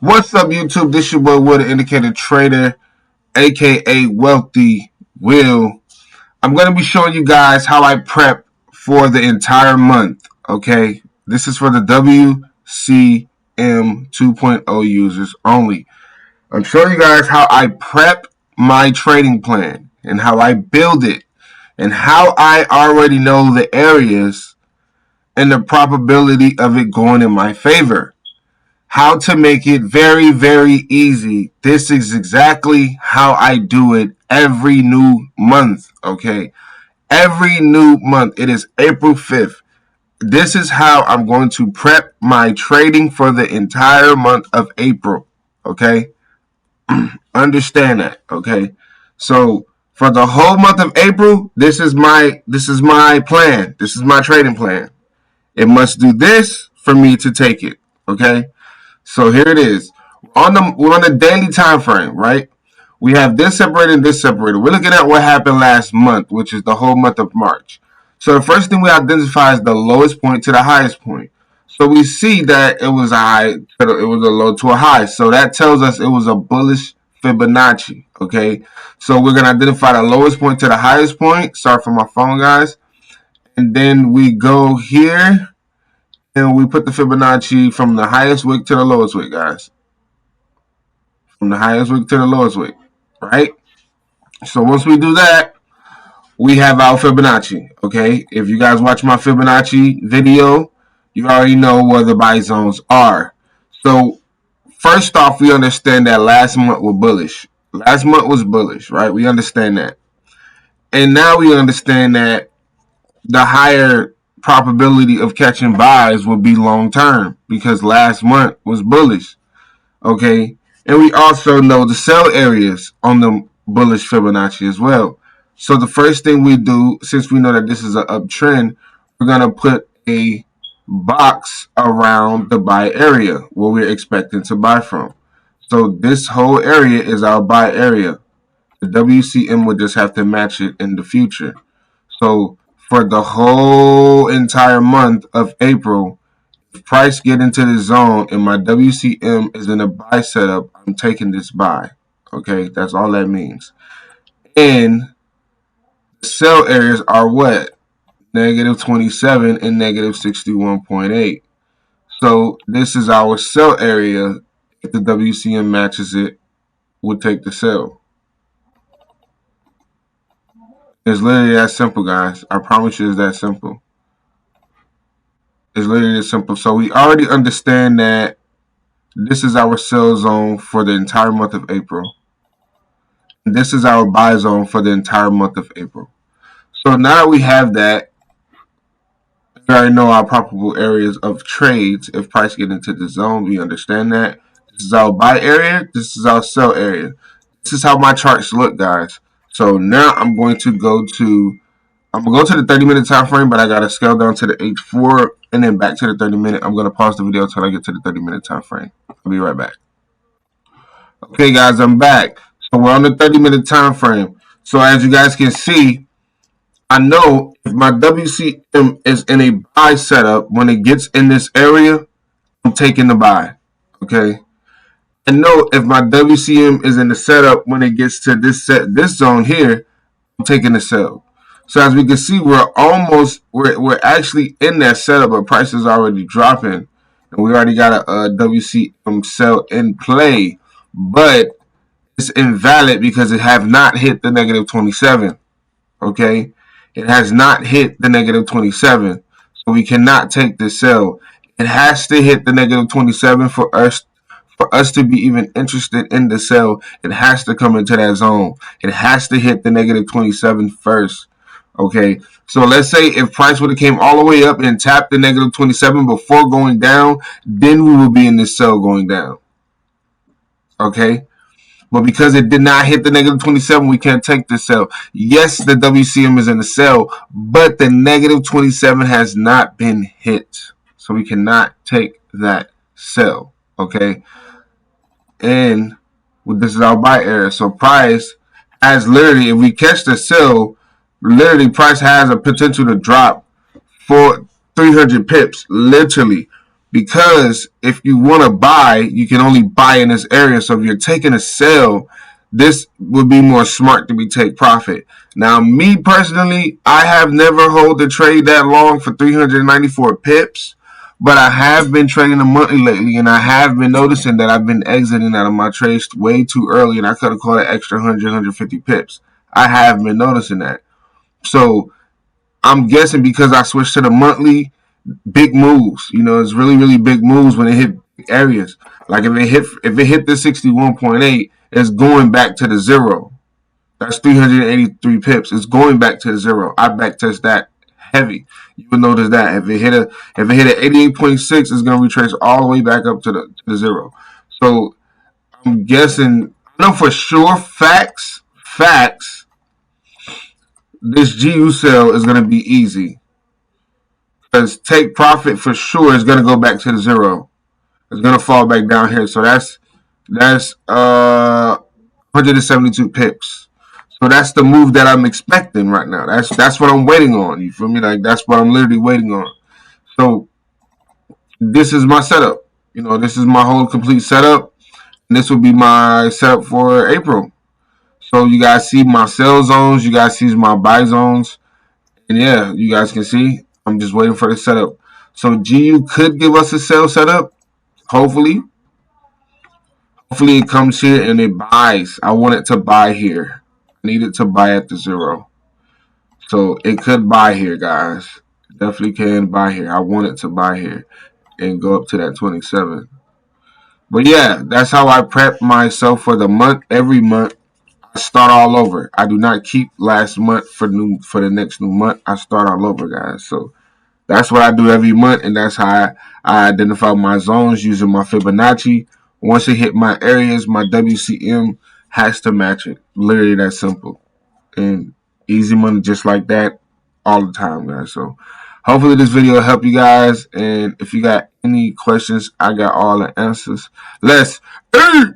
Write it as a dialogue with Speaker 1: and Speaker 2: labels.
Speaker 1: What's up, YouTube? This your boy Will, the Indicator Trader, aka Wealthy Will. I'm going to be showing you guys how I prep for the entire month. Okay, this is for the WCM 2.0 users only. I'm showing you guys how I prep my trading plan and how I build it and how I already know the areas and the probability of it going in my favor. How to make it very, very easy. This is exactly how I do it every new month, okay? Every new month. It is April 5th. This is how I'm going to prep my trading for the entire month of April, okay? Understand that, okay? So, for the whole month of April, this is my plan. This is my trading plan. It must do this for me to take it, okay? So here it is. We're on a daily time frame, right? We have this separated and this separated. We're looking at what happened last month, which is the whole month of March. So the first thing we identify is the lowest point to the highest point. So we see that it was a low to a high. So that tells us it was a bullish Fibonacci. Okay. So we're gonna identify the lowest point to the highest point. Sorry for my phone, guys. And then we go here and we put the Fibonacci from the highest wick to the lowest wick, guys. From the highest wick to the lowest wick, right? So once we do that, we have our Fibonacci, okay? If you guys watch my Fibonacci video, you already know where the buy zones are. So first off, we understand that last month was bullish. Last month was bullish, right? We understand that. And now we understand that the higher probability of catching buys will be long term because last month was bullish. Okay, and we also know the sell areas on the bullish Fibonacci as well. So the first thing we do, since we know that this is an uptrend, we're going to put a box around the buy area where we're expecting to buy from. So this whole area is our buy area. The WCM will just have to match it in the future. So for the whole entire month of April, if price get into the zone and my WCM is in a buy setup, I'm taking this buy. Okay, that's all that means. And the sell areas are what? Negative 27 and negative 61.8. So this is our sell area. If the WCM matches it, we'll take the sell. It's literally that simple, guys. I promise you it's that simple. It's literally that simple. So we already understand that this is our sell zone for the entire month of April. And this is our buy zone for the entire month of April. So now that we have that, we already know our probable areas of trades. If price get into the zone, we understand that. This is our buy area. This is our sell area. This is how my charts look, guys. So now I'm going to go to the 30-minute time frame, but I gotta scale down to the H4 and then back to the 30-minute. I'm gonna pause the video until I get to the 30-minute time frame. I'll be right back. Okay, guys, I'm back. So we're on the 30-minute time frame. So as you guys can see, I know if my WCM is in a buy setup, when it gets in this area, I'm taking the buy. Okay. And know if my WCM is in the setup when it gets to this zone here, I'm taking the sell. So as we can see, we're actually in that setup, but price is already dropping, and we already got a WCM sell in play, but it's invalid because it have not hit the negative 27. Okay, it has not hit the negative 27, so we cannot take this sell. It has to hit the negative 27 for us to be even interested in the sell. It has to come into that zone. It has to hit the negative 27 first. Okay, so let's say if price would have came all the way up and tapped the negative 27 before going down, then we will be in this sell going down. Okay, but because it did not hit the negative 27, we can't take the sell. Yes, the WCM is in the sell, but the negative 27 has not been hit, so we cannot take that sell. Okay, and this is our buy area. So price has literally, if we catch the sell, literally price has a potential to drop for 300 pips, literally, because if you want to buy, you can only buy in this area. So if you're taking a sell, this would be more smart to be take profit. Now, me personally, I have never hold the trade that long for 394 pips, but I have been trading the monthly lately, and I have been noticing that I've been exiting out of my trades way too early, and I could have caught an extra 100, 150 pips. I have been noticing that. So I'm guessing because I switched to the monthly, big moves. You know, it's really, really big moves when it hit areas. Like if it hit the 61.8, it's going back to the zero. That's 383 pips. It's going back to the zero. I backtest that heavy. You will notice that if it hit at 88.6, it's gonna retrace all the way back up to the zero. So I'm guessing, I know for sure, facts, this GU sale is gonna be easy. Because take profit for sure is gonna go back to the zero. It's gonna fall back down here. So that's 172 pips. So that's the move that I'm expecting right now. That's what I'm waiting on. You feel me? Like that's what I'm literally waiting on. So this is my setup. You know, this is my whole complete setup. And this will be my setup for April. So you guys see my sell zones. You guys see my buy zones. And yeah, you guys can see. I'm just waiting for the setup. So GU could give us a sell setup. Hopefully. Hopefully it comes here and it buys. I want it to buy here. I need it to buy at the zero. So it could buy here, guys. Definitely can buy here. I want it to buy here and go up to that 27. But yeah, that's how I prep myself for the month. Every month, I start all over. I do not keep last month for the next new month. I start all over, guys. So that's what I do every month, and that's how I identify my zones using my Fibonacci. Once it hit my areas, my WCM has to match it. Literally that simple. And easy money just like that all the time, guys. So hopefully this video will help you guys. And if you got any questions, I got all the answers. Let's eat!